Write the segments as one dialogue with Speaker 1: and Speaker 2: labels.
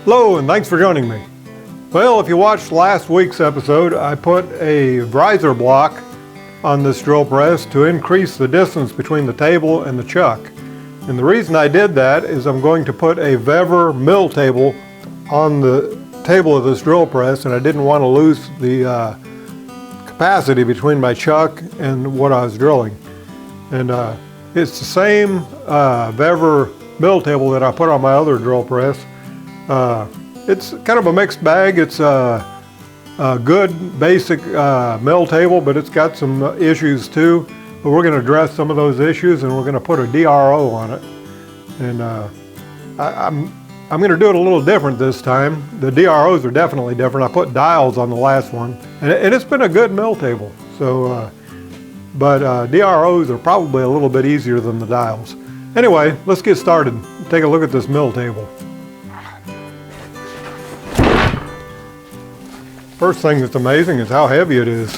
Speaker 1: Hello, and thanks for joining me. Well, if you watched last week's episode, I put a riser block on this drill press to increase the distance between the table and the chuck. And the reason I did that is I'm going to put a Vevor mill table on the table of this drill press, and I didn't want to lose the capacity between my chuck and what I was drilling. And it's the same Vevor mill table that I put on my other drill press. It's kind of a mixed bag. It's a good basic mill table, but it's got some issues too. But we're going to address some of those issues, and we're going to put a DRO on it. And I'm going to do it a little different this time. The DROs are definitely different. I put dials on the last one, and it's been a good mill table. So, but DROs are probably a little bit easier than the dials. Anyway, let's get started. Take a look at this mill table. First thing that's amazing is how heavy it is.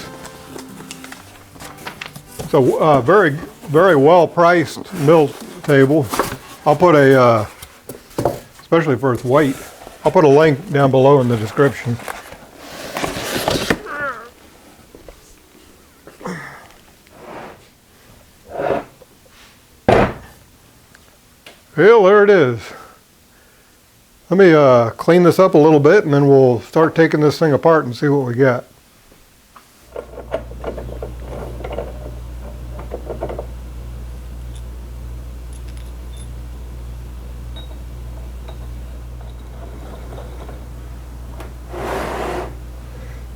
Speaker 1: It's a very, very well priced mill table. I'll put a, especially for its weight, I'll put a link down below in the description. Well, there it is. Let me clean this up a little bit, and then we'll start taking this thing apart and see what we got.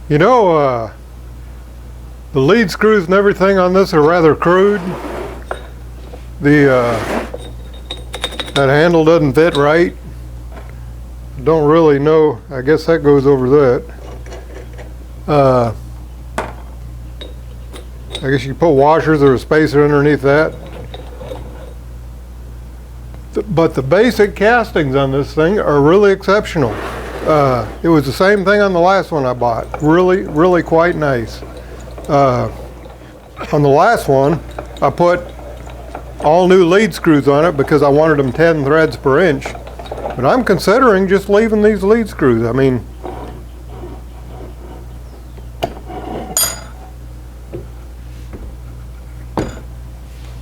Speaker 1: You know, the lead screws and everything on this are rather crude. That handle doesn't fit right. Don't really know. I guess that goes over that. I guess you put washers or a spacer underneath that. But the basic castings on this thing are really exceptional. It was the same thing on the last one I bought. Really quite nice. On the last one, I put all new lead screws on it because I wanted them 10 threads per inch. But I'm considering just leaving these lead screws. I mean,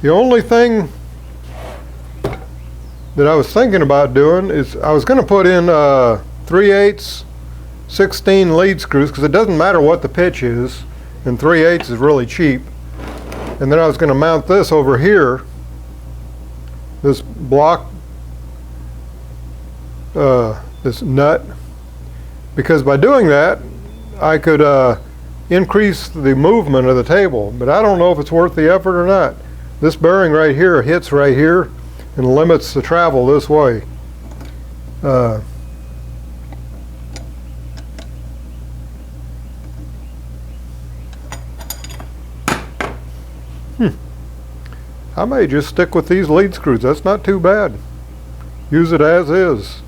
Speaker 1: the only thing that I was thinking about doing is I was going to put in 3/8 16 lead screws, because it doesn't matter what the pitch is, and 3/8 is really cheap. And then I was going to mount this over here, this block, this nut, because by doing that I could increase the movement of the table, but I don't know if it's worth the effort or not. This bearing right here hits right here and limits the travel this way. I may just stick with these lead screws. That's not too bad. Use it as is.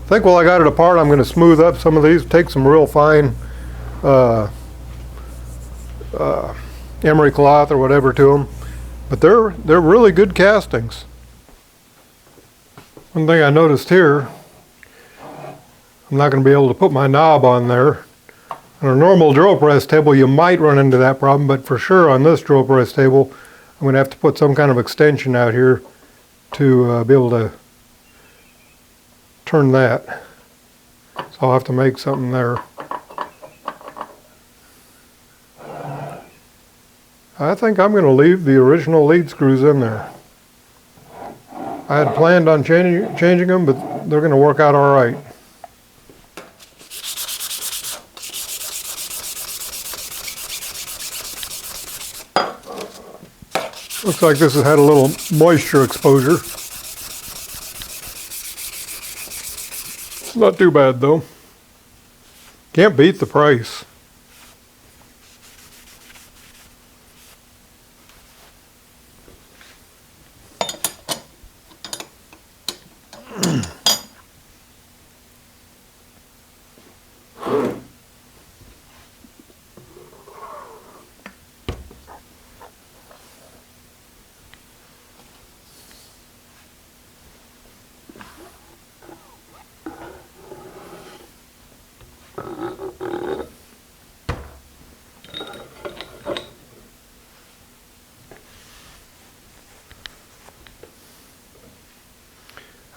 Speaker 1: I think while I got it apart, I'm going to smooth up some of these, take some real fine emery cloth or whatever to them. But they're really good castings. One thing I noticed here, I'm not going to be able to put my knob on there. On a normal drill press table, you might run into that problem, but for sure on this drill press table, I'm going to have to put some kind of extension out here to be able to turn that. So I'll have to make something there. I think I'm going to leave the original lead screws in there. I had planned on changing them, but they're going to work out all right. Looks like this has had a little moisture exposure. It's not too bad though. Can't beat the price.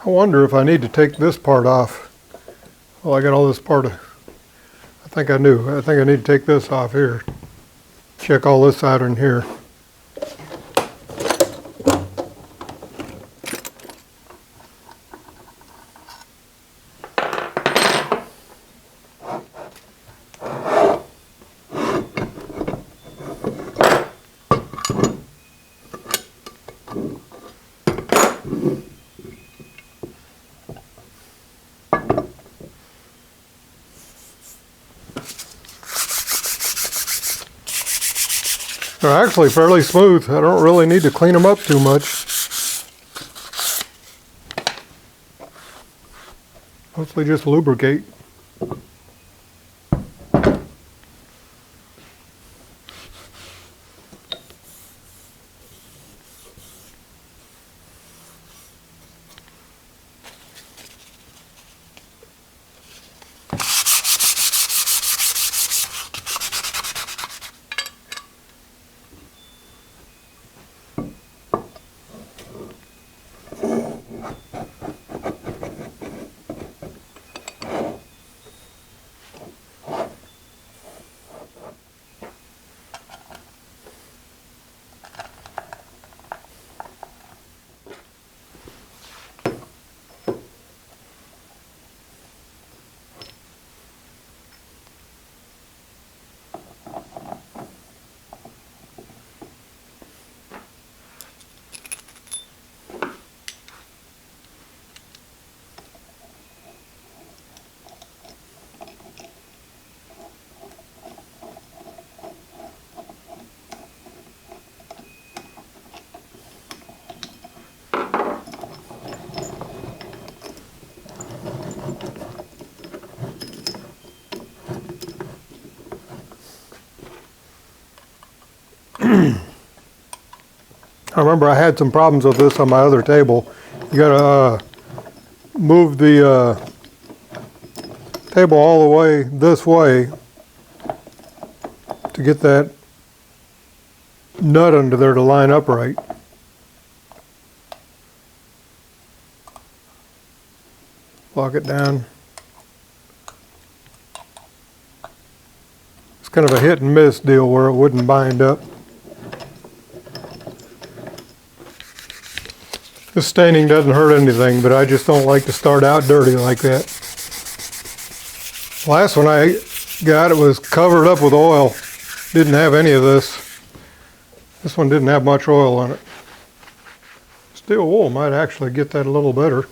Speaker 1: I wonder if I need to take this part off. Well, I got all this part of, I think I knew. I think I need to take this off here. Check all this out in here. They're actually fairly smooth. I don't really need to clean them up too much. Mostly just lubricate. I remember I had some problems with this on my other table. You gotta move the table all the way this way to get that nut under there to line up right. Lock it down. It's kind of a hit and miss deal where it wouldn't bind up. This staining doesn't hurt anything, but I just don't like to start out dirty like that. Last one I got, it was covered up with oil. Didn't have any of this. This one didn't have much oil on it. Steel wool might actually get that a little better.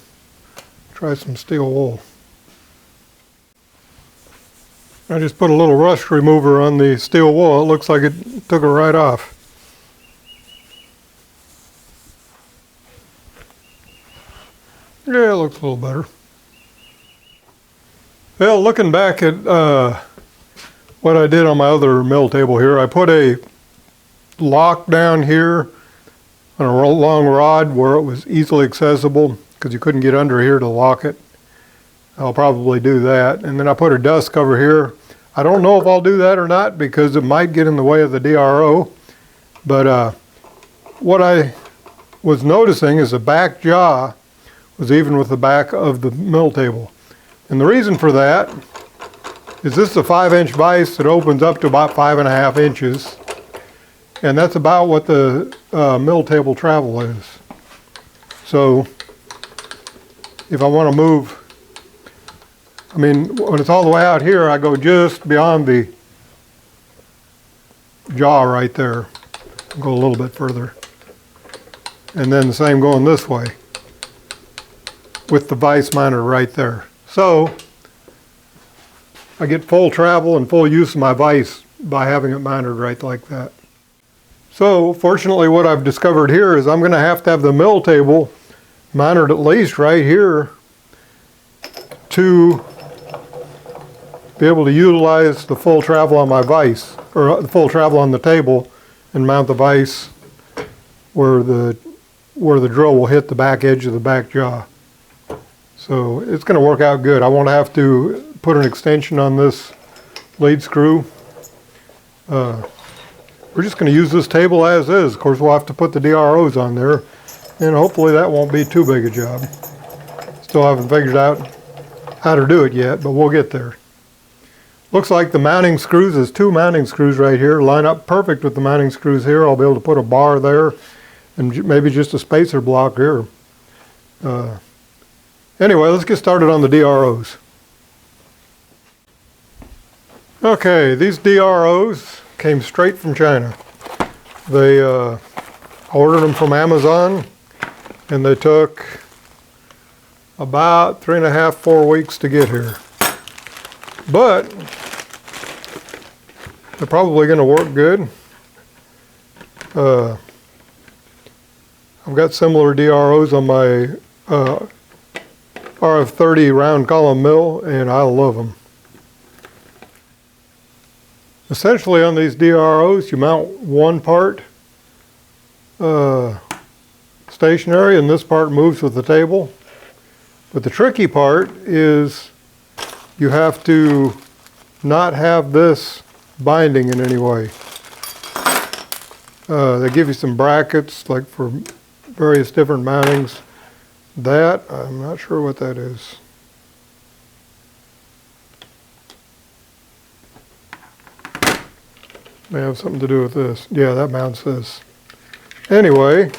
Speaker 1: Try some steel wool. I just put a little rust remover on the steel wool. It looks like it took it right off. Yeah, it looks a little better. Well, looking back at what I did on my other mill table here, I put a lock down here on a long rod where it was easily accessible because you couldn't get under here to lock it. I'll probably do that. And then I put a dust cover here. I don't know if I'll do that or not because it might get in the way of the DRO. But what I was noticing is the back jaw was even with the back of the mill table. And the reason for that is this is a 5-inch vise that opens up to about 5.5 inches. And that's about what the mill table travel is. So if I want to move, I mean, when it's all the way out here, I go just beyond the jaw right there. I'll go a little bit further. And then the same going this way with the vise mounted right there. So I get full travel and full use of my vise by having it mounted right like that. So fortunately what I've discovered here is I'm going to have the mill table mounted at least right here to be able to utilize the full travel on my vise, or the full travel on the table, and mount the vise where the drill will hit the back edge of the back jaw. So it's going to work out good. I won't have to put an extension on this lead screw. We're just going to use this table as is. Of course, we'll have to put the DROs on there, and hopefully that won't be too big a job. Still haven't figured out how to do it yet, but we'll get there. Looks like the mounting screws, there's 2 mounting screws right here, line up perfect with the mounting screws here. I'll be able to put a bar there and maybe just a spacer block here. Anyway, let's get started on the DROs. Okay, these DROs came straight from China. They ordered them from Amazon, and they took about 3.5, 4 weeks to get here. But they're probably going to work good. I've got similar DROs on my RF30 round column mill, and I love them. Essentially on these DROs, you mount one part stationary, and this part moves with the table. But the tricky part is you have to not have this binding in any way. They give you some brackets, like for various different mountings. That, I'm not sure what that is. May have something to do with this. Yeah, that mounts this. Anyway,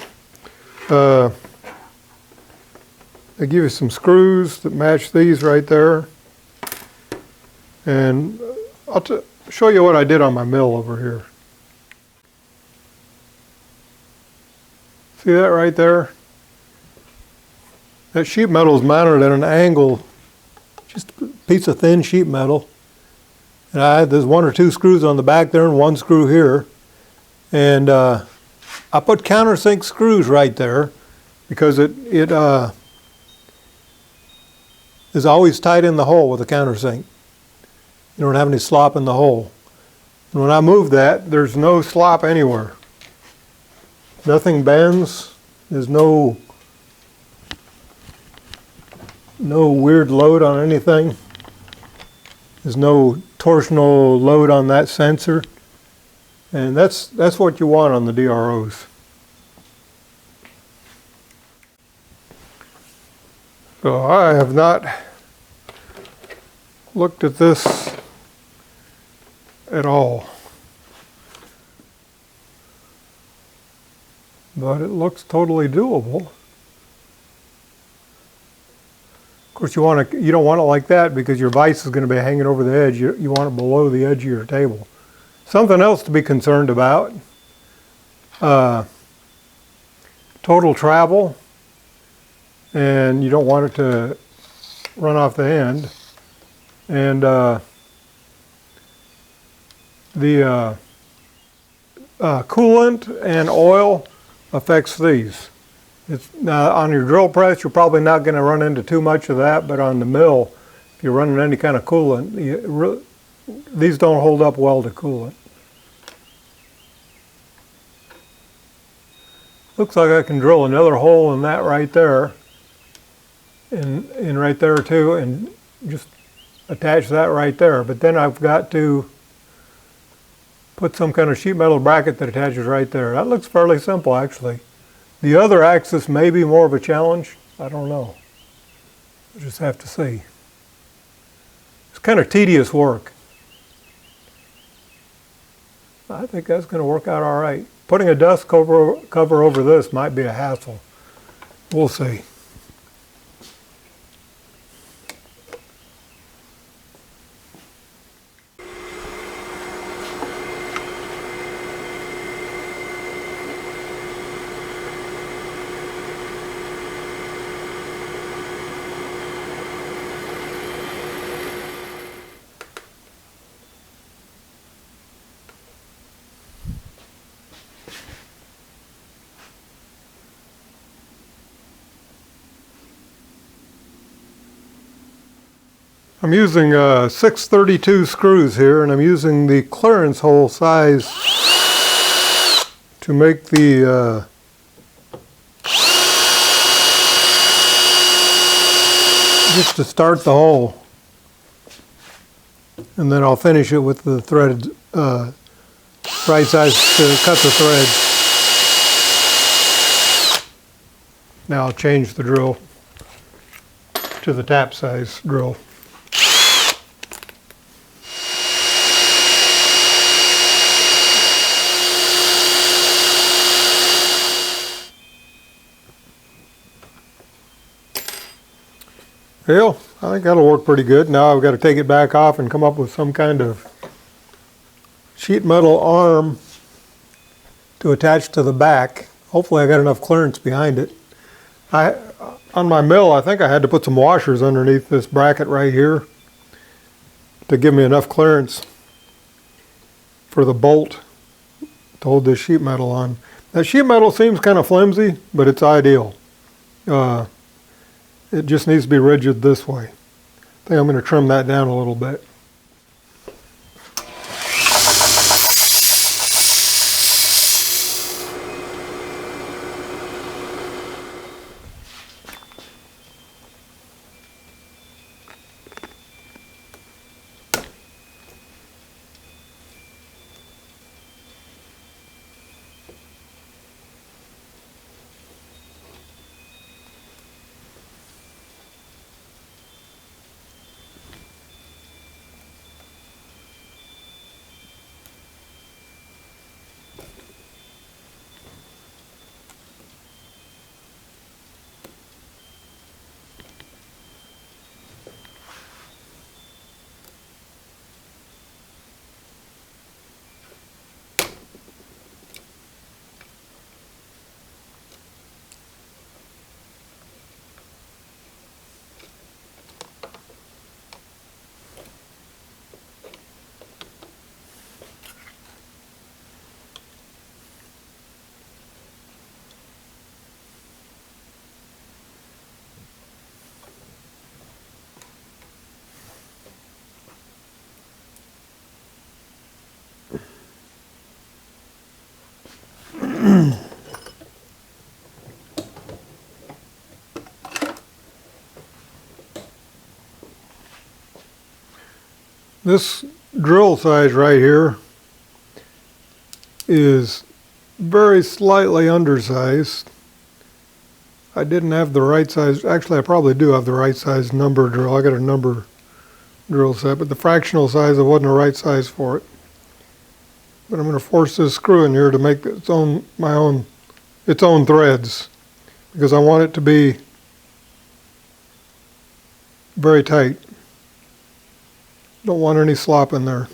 Speaker 1: they give you some screws that match these right there. And I'll show you what I did on my mill over here. See that right there? That sheet metal is mounted at an angle, just a piece of thin sheet metal. And there's 1 or 2 screws on the back there and 1 screw here. And I put countersink screws right there because it is always tight in the hole with a countersink. You don't have any slop in the hole. And when I move that, there's no slop anywhere. Nothing bends. There's no weird load on anything. There's no torsional load on that sensor. And that's what you want on the DROs. So I have not looked at this at all. But it looks totally doable. Of course, you don't want it like that because your vise is going to be hanging over the edge. You want it below the edge of your table. Something else to be concerned about, total travel, and you don't want it to run off the end. And the coolant and oil affects these. Now on your drill press, you're probably not going to run into too much of that, but on the mill, if you're running any kind of coolant, these don't hold up well to coolant. Looks like I can drill another hole in that right there, and right there too, and just attach that right there. But then I've got to put some kind of sheet metal bracket that attaches right there. That looks fairly simple, actually. The other axis may be more of a challenge. I don't know. We'll just have to see. It's kind of tedious work. I think that's going to work out all right. Putting a dust cover over this might be a hassle. We'll see. I'm using 632 screws here, and I'm using the clearance hole size to make the just to start the hole, and then I'll finish it with the threaded right size to cut the threads. Now I'll change the drill. to the tap size drill. Well, I think that'll work pretty good. Now I've got to take it back off and come up with some kind of sheet metal arm to attach to the back. Hopefully I got enough clearance behind it. On my mill, I think I had to put some washers underneath this bracket right here to give me enough clearance for the bolt to hold this sheet metal on. That sheet metal seems kind of flimsy, but it's ideal. It just needs to be rigid this way. I think I'm going to trim that down a little bit. This drill size right here is very slightly undersized. I didn't have the right size. Actually, I probably do have the right size number drill. I got a number drill set, but the fractional size, it wasn't the right size for it. But I'm going to force this screw in here to make its own threads, because I want it to be very tight. Don't want any slop in there.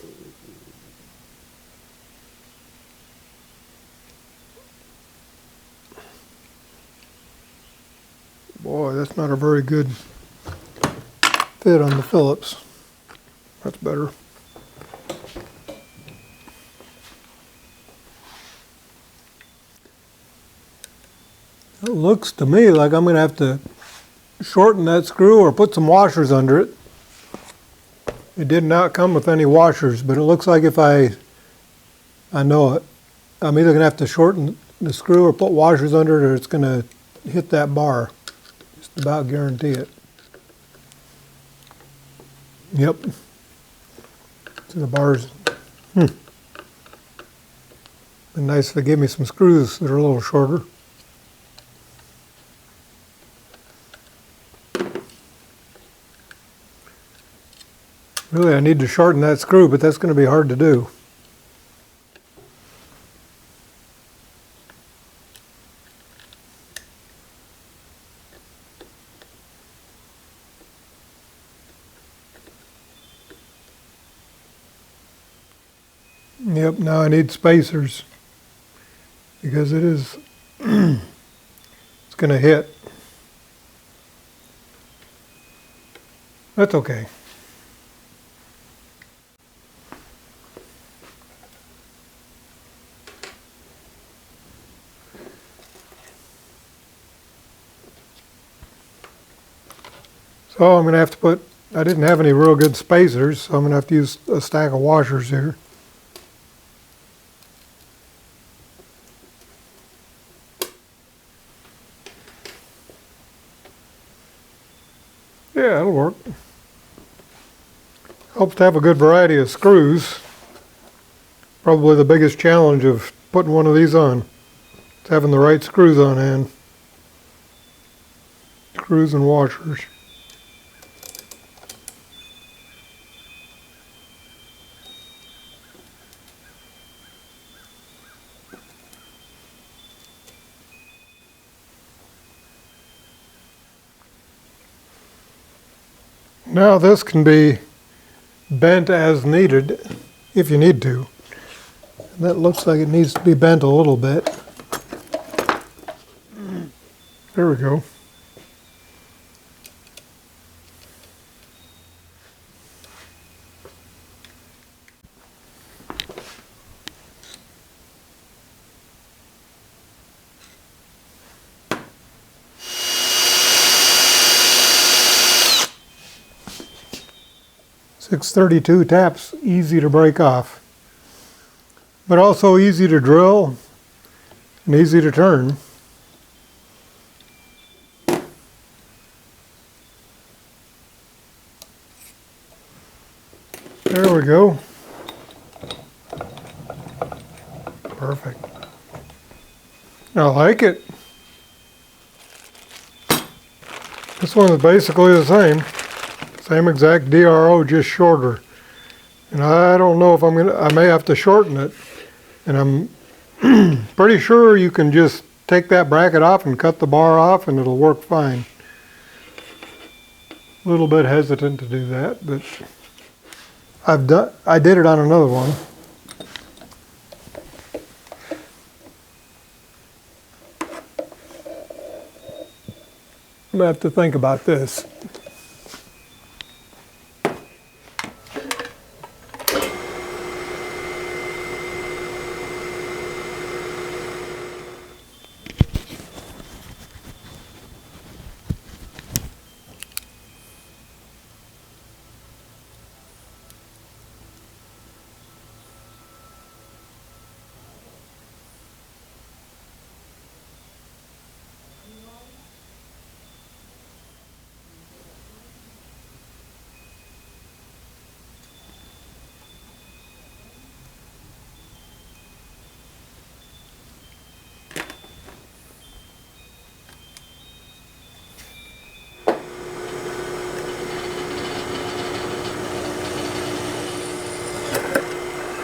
Speaker 1: Boy, that's not a very good fit on the Phillips. That's better. It looks to me like I'm going to have to shorten that screw or put some washers under it. It did not come with any washers, but it looks like if I know it, I'm either going to have to shorten the screw or put washers under it, or it's going to hit that bar. Just about guarantee it. Yep. So the bars. Been nice if they gave me some screws that are a little shorter. Really, I need to shorten that screw, but that's going to be hard to do. Yep, now I need spacers, because it is, it's going to hit. That's okay. So I'm going to have to put, I didn't have any real good spacers, so I'm going to have to use a stack of washers here. Yeah, that'll work. Helps to have a good variety of screws. Probably the biggest challenge of putting one of these on. It's having the right screws on hand. Screws and washers. Now this can be bent as needed, if you need to. And that looks like it needs to be bent a little bit. There we go. .632 taps, easy to break off, but also easy to drill and easy to turn. There we go. Perfect. I like it. This one is basically the same. Same exact DRO, just shorter. And I don't know if I may have to shorten it. And I'm pretty sure you can just take that bracket off and cut the bar off and it'll work fine. A little bit hesitant to do that, but I did it on another one. I'm gonna have to think about this.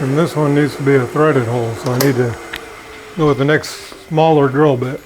Speaker 1: And this one needs to be a threaded hole, so I need to go with the next smaller drill bit.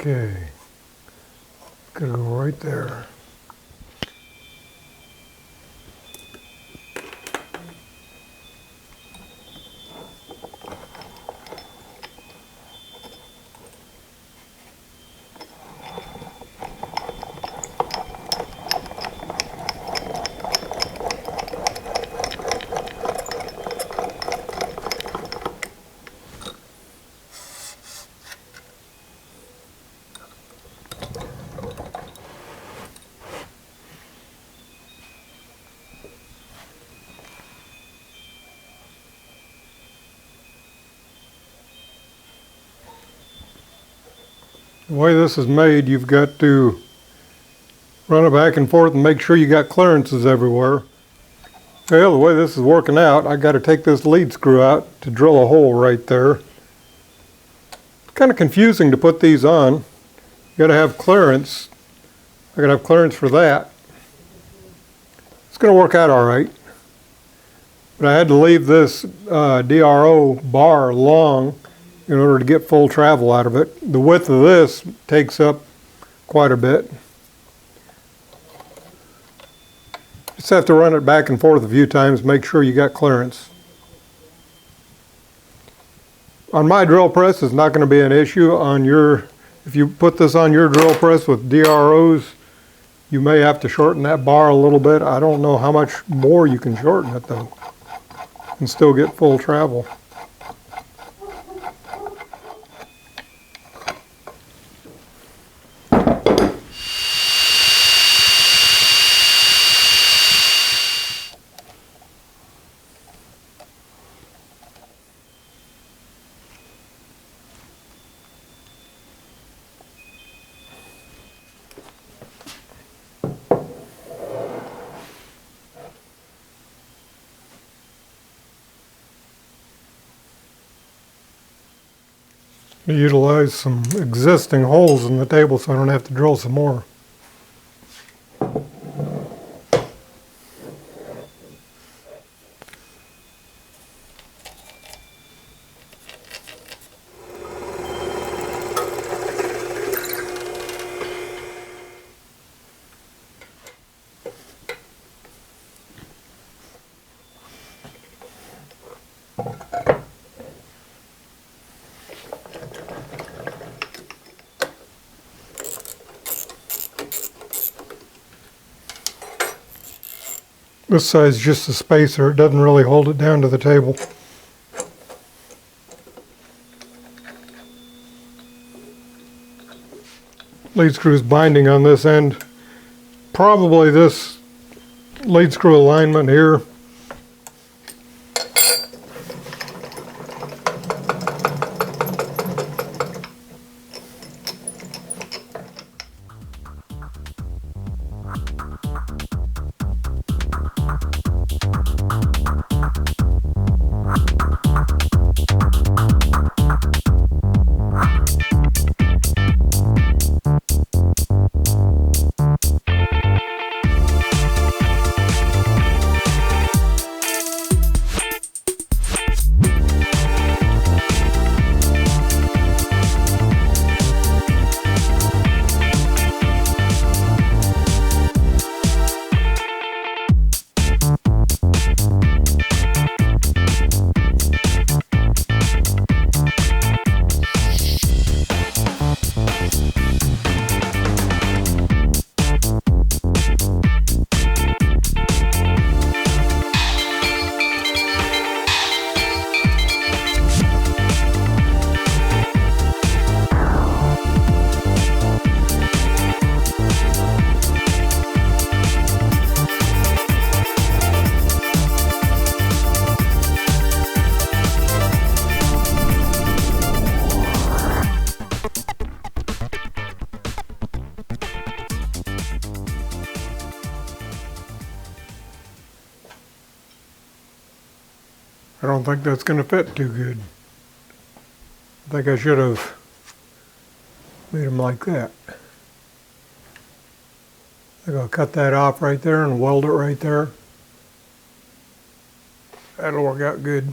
Speaker 1: Okay, gonna go right there. The way this is made, you've got to run it back and forth and make sure you got clearances everywhere. Well, the way this is working out, I got to take this lead screw out to drill a hole right there. It's kind of confusing to put these on. You got to have clearance. I got to have clearance for that. It's going to work out all right. But I had to leave this DRO bar long in order to get full travel out of it. The width of this takes up quite a bit. Just have to run it back and forth a few times, make sure you got clearance. On my drill press, it's not going to be an issue. If you put this on your drill press with DROs, you may have to shorten that bar a little bit. I don't know how much more you can shorten it though, and still get full travel. Utilize some existing holes in the table so I don't have to drill some more. This size is just a spacer, it doesn't really hold it down to the table. Lead screw is binding on this end. Probably this lead screw alignment here. I don't think that's going to fit too good. I think I should have made them like that. I think I'll cut that off right there and weld it right there. That'll work out good.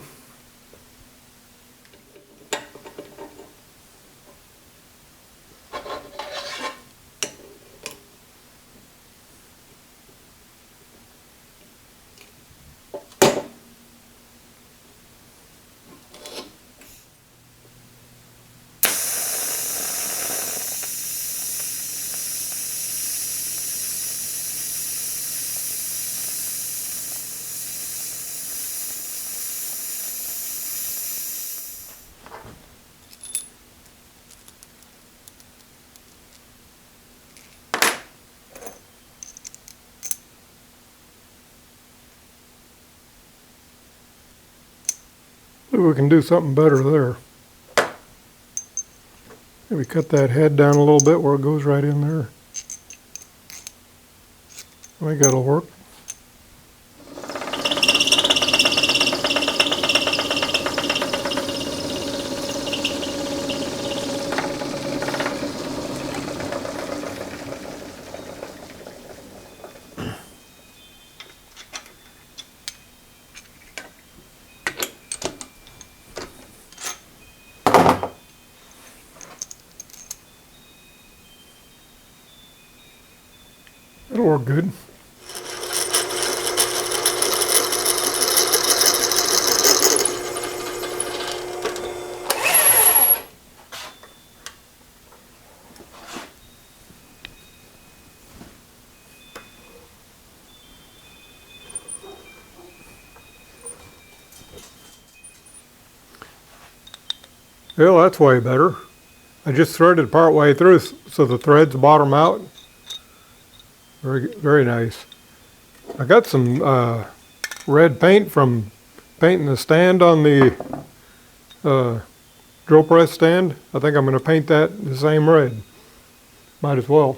Speaker 1: Maybe we can do something better there. Maybe cut that head down a little bit where it goes right in there. I think that'll work. That'll work good. Well, that's way better. I just threaded part way through so the threads bottom out. Very, very nice. I got some red paint from painting the stand on the drill press stand. I think I'm going to paint that the same red. Might as well.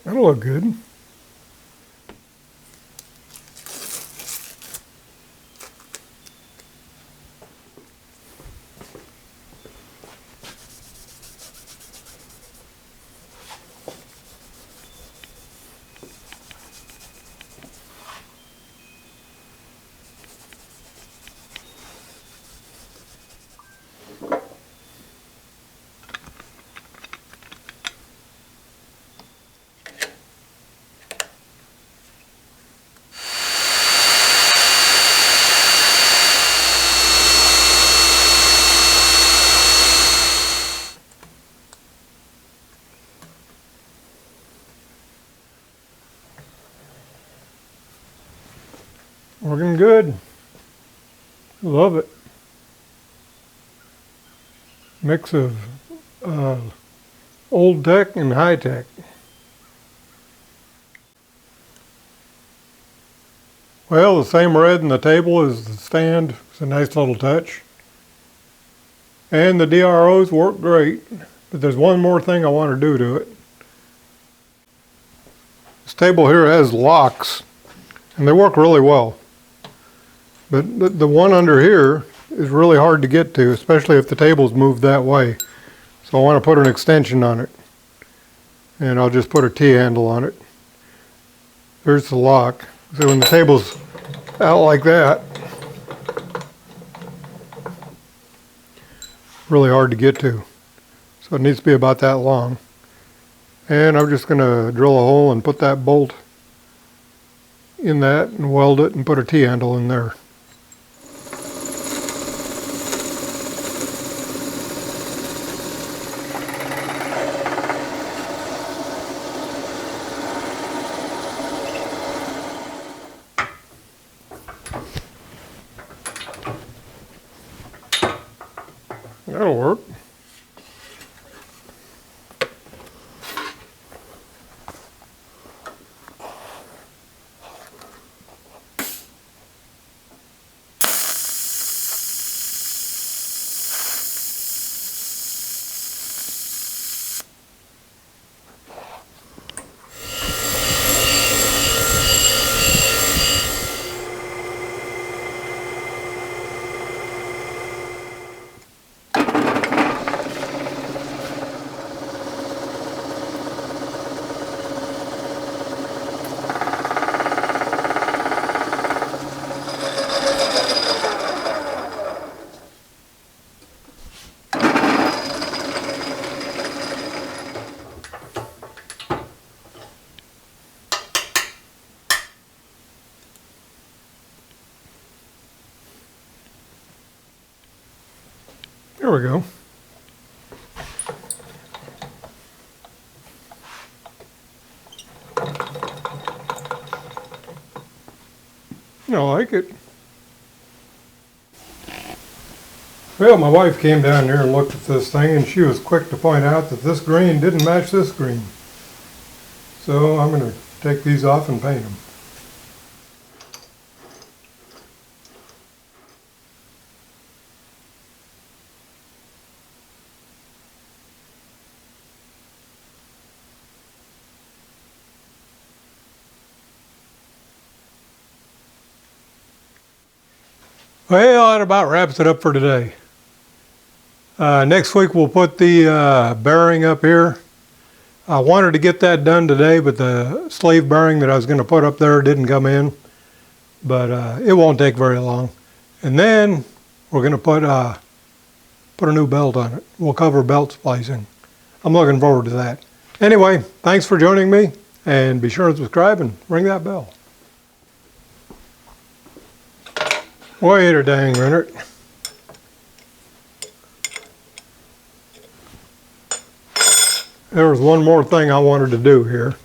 Speaker 1: That'll look good. Working good. Love it. Mix of old tech and high tech. Well, the same red in the table as the stand. It's a nice little touch. And the DROs work great. But there's one more thing I want to do to it. This table here has locks, and they work really well. But the one under here is really hard to get to, especially if the table's moved that way. So I want to put an extension on it. And I'll just put a T-handle on it. There's the lock. So when the table's out like that, really hard to get to. So it needs to be about that long. And I'm just going to drill a hole and put that bolt in that and weld it and put a T-handle in there. That'll work. There we go. I like it. Well, my wife came down here and looked at this thing, and she was quick to point out that this green didn't match this green. So I'm going to take these off and paint them. Well, that about wraps it up for today. Next week we'll put the bearing up here. I wanted to get that done today, but the sleeve bearing that I was going to put up there didn't come in. But it won't take very long. And then we're going to put a new belt on it. We'll cover belt splicing. I'm looking forward to that. Anyway, thanks for joining me, and be sure to subscribe and ring that bell. Wait a dang minute. There was one more thing I wanted to do here.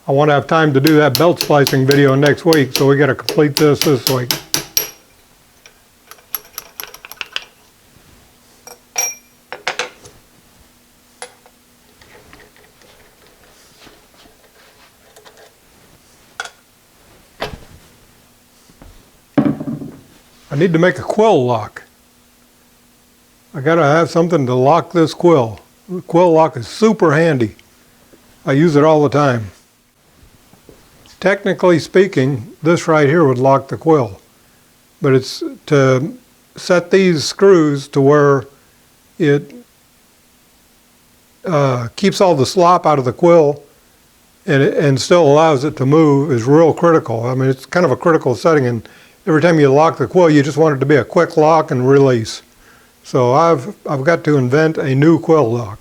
Speaker 1: I want to have time to do that belt splicing video next week, so we got to complete this week. I need to make a quill lock. I got to have something to lock this quill. The quill lock is super handy. I use it all the time. Technically speaking, this right here would lock the quill. But it's to set these screws to where it keeps all the slop out of the quill and still allows it to move is real critical. I mean, it's kind of a critical setting, and every time you lock the quill, you just want it to be a quick lock and release. So I've got to invent a new quill lock.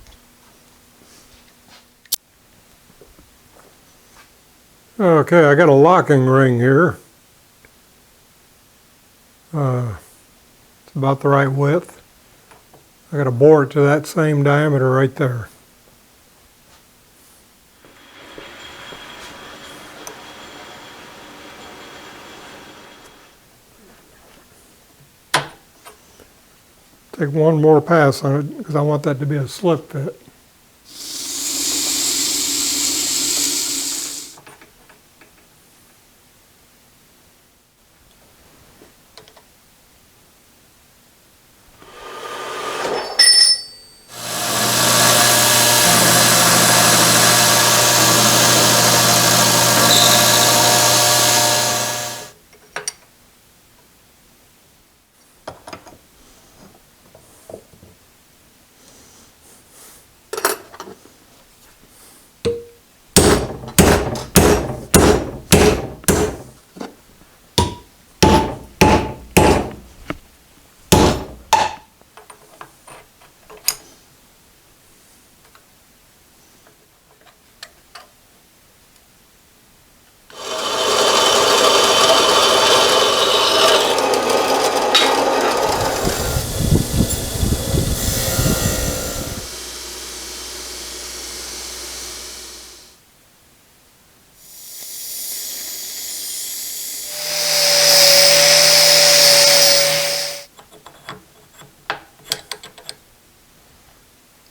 Speaker 1: Okay, I got a locking ring here. It's about the right width. I got to bore it to that same diameter right there. Take one more pass on it because I want that to be a slip fit.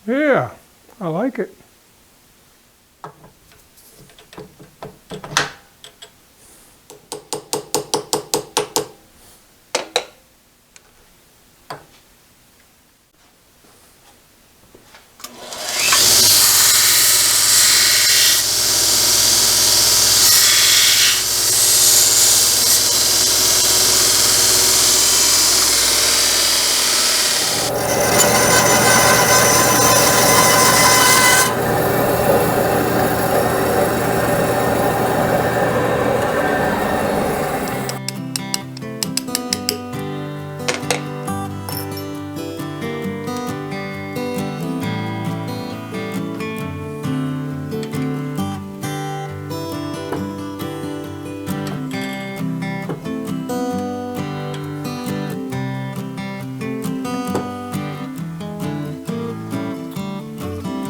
Speaker 1: Yeah, I like it.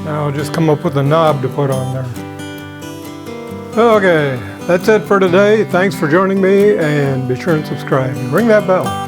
Speaker 1: Now I'll just come up with a knob to put on there. Okay, that's it for today. Thanks for joining me, and be sure and subscribe. Ring that bell.